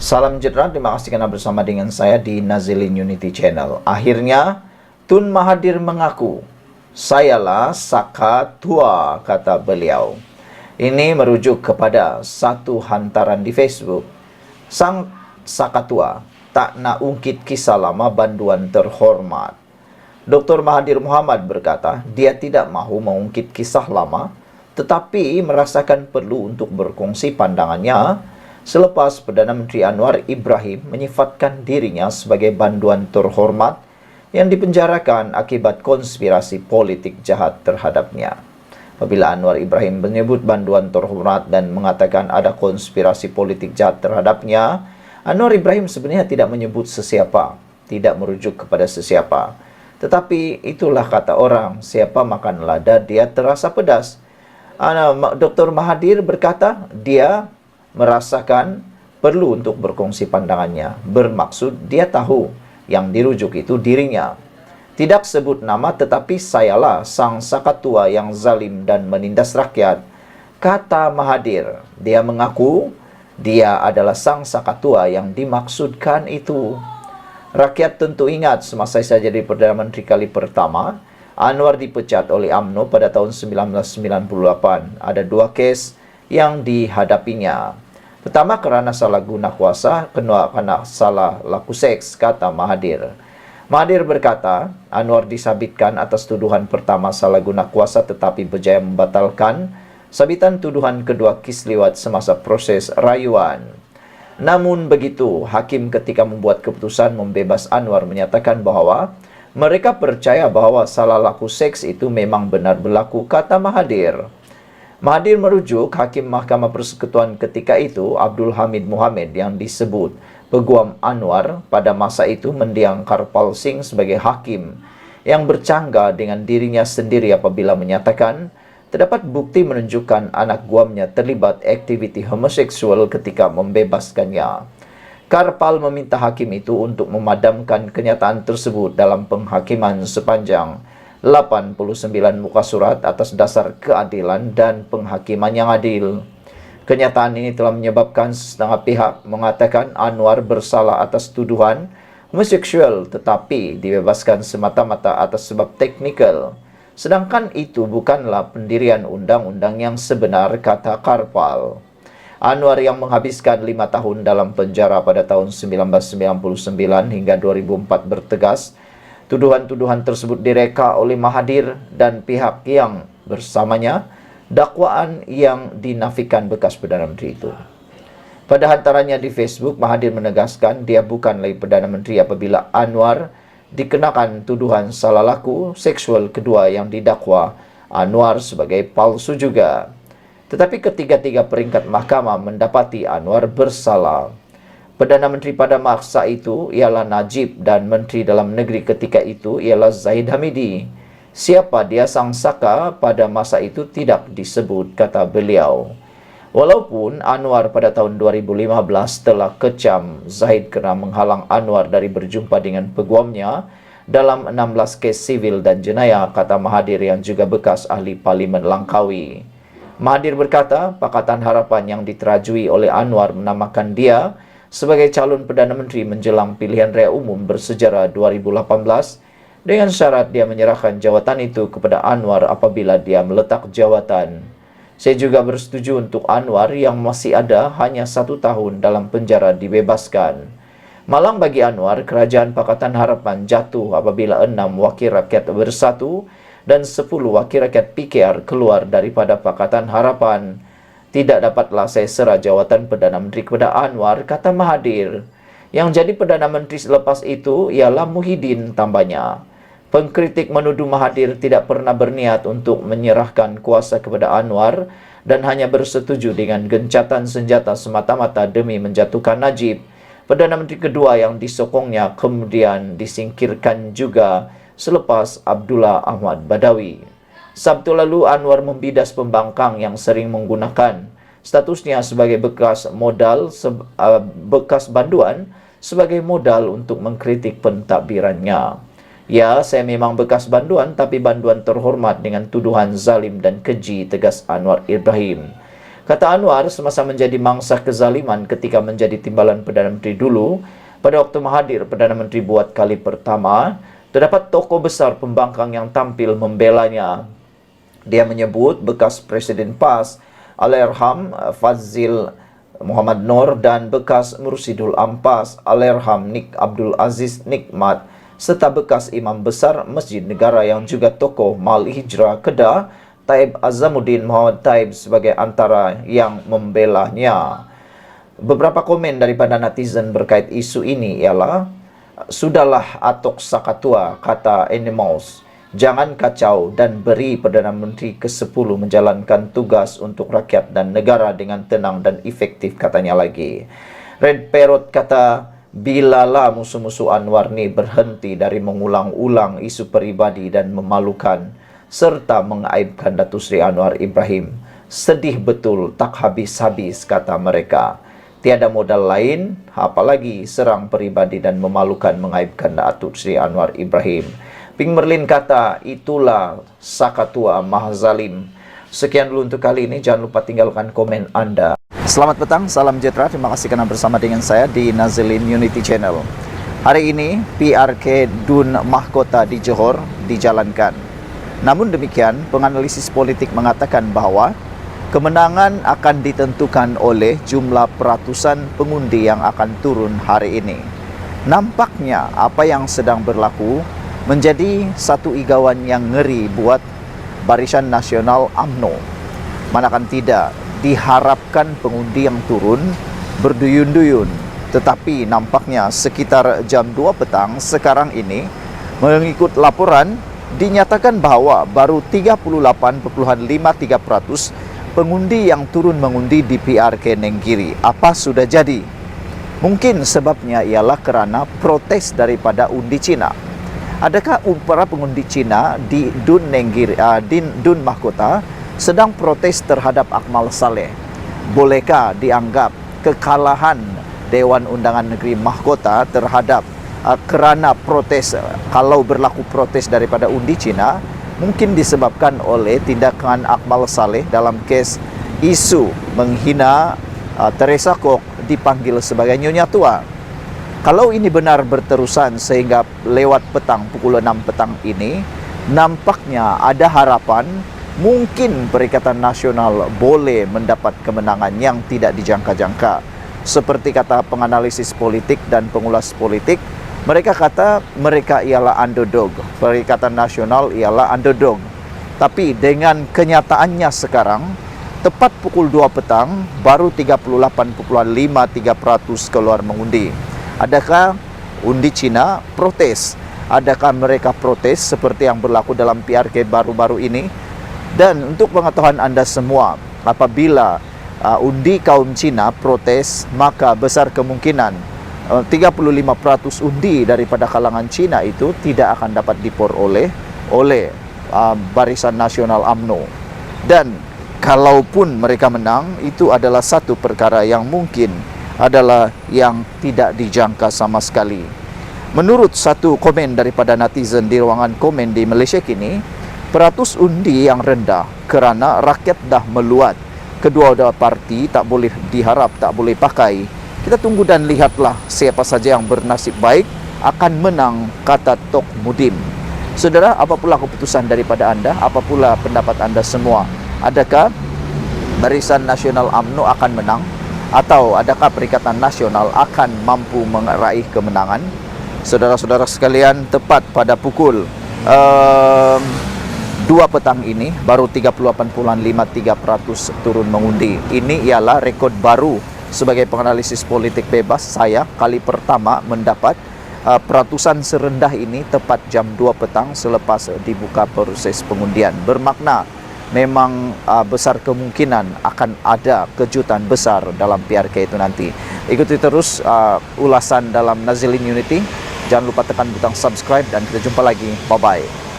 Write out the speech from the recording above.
Salam sejahtera, terima kasih karena bersama dengan saya di Nazilin Unity Channel. Akhirnya, Tun Mahathir mengaku, "Sayalah Saka Tua," kata beliau. Ini merujuk kepada satu hantaran di Facebook. Sang Saka Tua tak nak ungkit kisah lama banduan terhormat. Dr. Mahathir Mohamad berkata, dia tidak mahu mengungkit kisah lama, tetapi merasakan perlu untuk berkongsi pandangannya selepas Perdana Menteri Anwar Ibrahim menyifatkan dirinya sebagai banduan terhormat yang dipenjarakan akibat konspirasi politik jahat terhadapnya. Apabila Anwar Ibrahim menyebut banduan terhormat dan mengatakan ada konspirasi politik jahat terhadapnya, Anwar Ibrahim sebenarnya tidak menyebut sesiapa, tidak merujuk kepada sesiapa. Tetapi itulah kata orang, siapa makan lada dia terasa pedas. Dr. Mahathir berkata, dia merasakan perlu untuk berkongsi pandangannya. Bermaksud dia tahu yang dirujuk itu dirinya. Tidak sebut nama, tetapi sayalah sang Saka Tua yang zalim dan menindas rakyat, kata Mahathir. Dia mengaku dia adalah sang Saka Tua yang dimaksudkan itu. Rakyat tentu ingat semasa saya jadi Perdana Menteri kali pertama, Anwar dipecat oleh UMNO pada tahun 1998. Ada dua kes yang dihadapinya. Pertama kerana salah guna kuasa, kedua kerana salah laku seks, kata Mahathir. Mahathir berkata, Anwar disabitkan atas tuduhan pertama salah guna kuasa tetapi berjaya membatalkan sabitan tuduhan kedua kisliwat semasa proses rayuan. Namun begitu, hakim ketika membuat keputusan membebas Anwar menyatakan bahawa mereka percaya bahawa salah laku seks itu memang benar berlaku, kata Mahathir. Mahathir merujuk Hakim Mahkamah Persekutuan ketika itu, Abdul Hamid Mohamed, yang disebut peguam Anwar pada masa itu mendiang Karpal Singh sebagai hakim yang bercanggah dengan dirinya sendiri apabila menyatakan terdapat bukti menunjukkan anak guamnya terlibat aktiviti homoseksual ketika membebaskannya. Karpal meminta hakim itu untuk memadamkan kenyataan tersebut dalam penghakiman sepanjang 89 muka surat atas dasar keadilan dan penghakiman yang adil. Kenyataan ini telah menyebabkan setengah pihak mengatakan Anwar bersalah atas tuduhan homoseksual tetapi dibebaskan semata-mata atas sebab teknikal. Sedangkan itu bukanlah pendirian undang-undang yang sebenar, kata Karpal. Anwar yang menghabiskan 5 tahun dalam penjara pada tahun 1999 hingga 2004 bertegas, tuduhan-tuduhan tersebut direka oleh Mahathir dan pihak yang bersamanya, dakwaan yang dinafikan bekas Perdana Menteri itu. Pada hantarannya di Facebook, Mahathir menegaskan dia bukan lagi Perdana Menteri apabila Anwar dikenakan tuduhan salah laku seksual kedua yang didakwa Anwar sebagai palsu juga. Tetapi ketiga-tiga peringkat mahkamah mendapati Anwar bersalah. Perdana Menteri pada masa itu ialah Najib dan Menteri Dalam Negeri ketika itu ialah Zahid Hamidi. Siapa dia sang Saka pada masa itu tidak disebut, kata beliau. Walaupun Anwar pada tahun 2015 telah kecam Zahid kerana menghalang Anwar dari berjumpa dengan peguamnya dalam 16 kes sivil dan jenayah, kata Mahathir yang juga bekas ahli Parlimen Langkawi. Mahathir berkata, Pakatan Harapan yang diterajui oleh Anwar menamakan dia sebagai calon Perdana Menteri menjelang pilihan raya umum bersejarah 2018 dengan syarat dia menyerahkan jawatan itu kepada Anwar apabila dia meletak jawatan. Saya juga bersetuju untuk Anwar yang masih ada hanya 1 tahun dalam penjara dibebaskan. Malang bagi Anwar, Kerajaan Pakatan Harapan jatuh apabila 6 wakil rakyat bersatu dan 10 wakil rakyat PKR keluar daripada Pakatan Harapan. Tidak dapatlah saya serah jawatan Perdana Menteri kepada Anwar, kata Mahathir. Yang jadi Perdana Menteri selepas itu ialah Muhyiddin, tambahnya. Pengkritik menuduh Mahathir tidak pernah berniat untuk menyerahkan kuasa kepada Anwar dan hanya bersetuju dengan gencatan senjata semata-mata demi menjatuhkan Najib. Perdana Menteri kedua yang disokongnya kemudian disingkirkan juga selepas Abdullah Ahmad Badawi. Sabtu lalu Anwar membidas pembangkang yang sering menggunakan statusnya sebagai bekas banduan sebagai modal untuk mengkritik pentadbirannya. Ya, saya memang bekas banduan, tapi banduan terhormat dengan tuduhan zalim dan keji, tegas Anwar Ibrahim. Kata Anwar, semasa menjadi mangsa kezaliman ketika menjadi timbalan Perdana Menteri dulu, pada waktu Mahathir Perdana Menteri buat kali pertama, terdapat tokoh besar pembangkang yang tampil membelanya. Dia menyebut bekas Presiden PAS, Allahyarham Fadzil Muhammad Noor, dan bekas Mursyidul Ampas, Allahyarham Nik Abdul Aziz Nikmat, serta bekas Imam Besar Masjid Negara yang juga tokoh Mal Hijrah Kedah, Taib Azamuddin Muhammad Taib, sebagai antara yang membelanya. Beberapa komen daripada netizen berkait isu ini ialah, "Sudahlah Atok Sakatua," kata Animals. "Jangan kacau dan beri Perdana Menteri ke-10 menjalankan tugas untuk rakyat dan negara dengan tenang dan efektif," katanya lagi. Red Parrot kata, "Bilalah musuh-musuh Anwar ni berhenti dari mengulang-ulang isu peribadi dan memalukan serta mengaibkan Datuk Seri Anwar Ibrahim. Sedih betul, tak habis-habis," kata mereka. "Tiada modal lain, apalagi serang peribadi dan memalukan mengaibkan Datuk Seri Anwar Ibrahim." Ping Merlin kata, "Itulah Sakatua Mahazalim." Sekian dulu untuk kali ini, jangan lupa tinggalkan komen Anda. Selamat petang, salam sejahtera, terima kasih kerana bersama dengan saya di Nazilin Unity Channel. Hari ini, PRK Dun Mahkota di Johor dijalankan. Namun demikian, penganalisis politik mengatakan bahawa kemenangan akan ditentukan oleh jumlah peratusan pengundi yang akan turun hari ini. Nampaknya apa yang sedang berlaku menjadi satu igawan yang ngeri buat Barisan Nasional UMNO. Manakan tidak, diharapkan pengundi yang turun berduyun-duyun. Tetapi nampaknya sekitar jam 2 petang sekarang ini, mengikut laporan, dinyatakan bahawa baru 38.53% pengundi yang turun mengundi di PRK Nenggiri. Apa sudah jadi? Mungkin sebabnya ialah kerana protes daripada undi Cina. Adakah para pengundi Cina di Dun Nenggiri, Dun Mahkota sedang protes terhadap Akmal Saleh? Bolehkah dianggap kekalahan Dewan Undangan Negeri Mahkota terhadap kerana protes, kalau berlaku protes daripada undi Cina, mungkin disebabkan oleh tindakan Akmal Saleh dalam kes isu menghina Teresa Kok dipanggil sebagai Nyonya Tua? Kalau ini benar berterusan sehingga lewat petang, pukul 6 petang ini, nampaknya ada harapan mungkin Perikatan Nasional boleh mendapat kemenangan yang tidak dijangka-jangka. Seperti kata penganalisis politik dan pengulas politik, mereka kata mereka ialah underdog. Perikatan Nasional ialah underdog. Tapi dengan kenyataannya sekarang, tepat pukul 2 petang, baru 38.53% keluar mengundi. Adakah undi Cina protes? Adakah mereka protes seperti yang berlaku dalam PRK baru-baru ini? Dan untuk pengetahuan Anda semua, apabila undi kaum Cina protes, maka besar kemungkinan 35% undi daripada kalangan Cina itu tidak akan dapat diperoleh oleh Barisan Nasional UMNO. Dan kalaupun mereka menang, itu adalah satu perkara yang mungkin adalah yang tidak dijangka sama sekali. Menurut satu komen daripada netizen di ruangan komen di Malaysia kini, peratus undi yang rendah kerana rakyat dah meluat. Kedua-dua parti tak boleh diharap, tak boleh pakai. Kita tunggu dan lihatlah siapa saja yang bernasib baik akan menang, kata Tok Mudim. Saudara, apa pula keputusan daripada anda? Apa pula pendapat anda semua? Adakah Barisan Nasional UMNO akan menang? Atau adakah Perikatan Nasional akan mampu meraih kemenangan? Saudara-saudara sekalian, tepat pada pukul 2 petang ini, baru 38.53% turun mengundi. Ini ialah rekod baru. Sebagai penganalisis politik bebas, saya kali pertama mendapat peratusan serendah ini tepat jam 2 petang selepas dibuka proses pengundian. Bermakna memang besar kemungkinan akan ada kejutan besar dalam PRK itu nanti. Ikuti terus ulasan dalam Nazilin Unity. Jangan lupa tekan butang subscribe dan kita jumpa lagi. Bye-bye.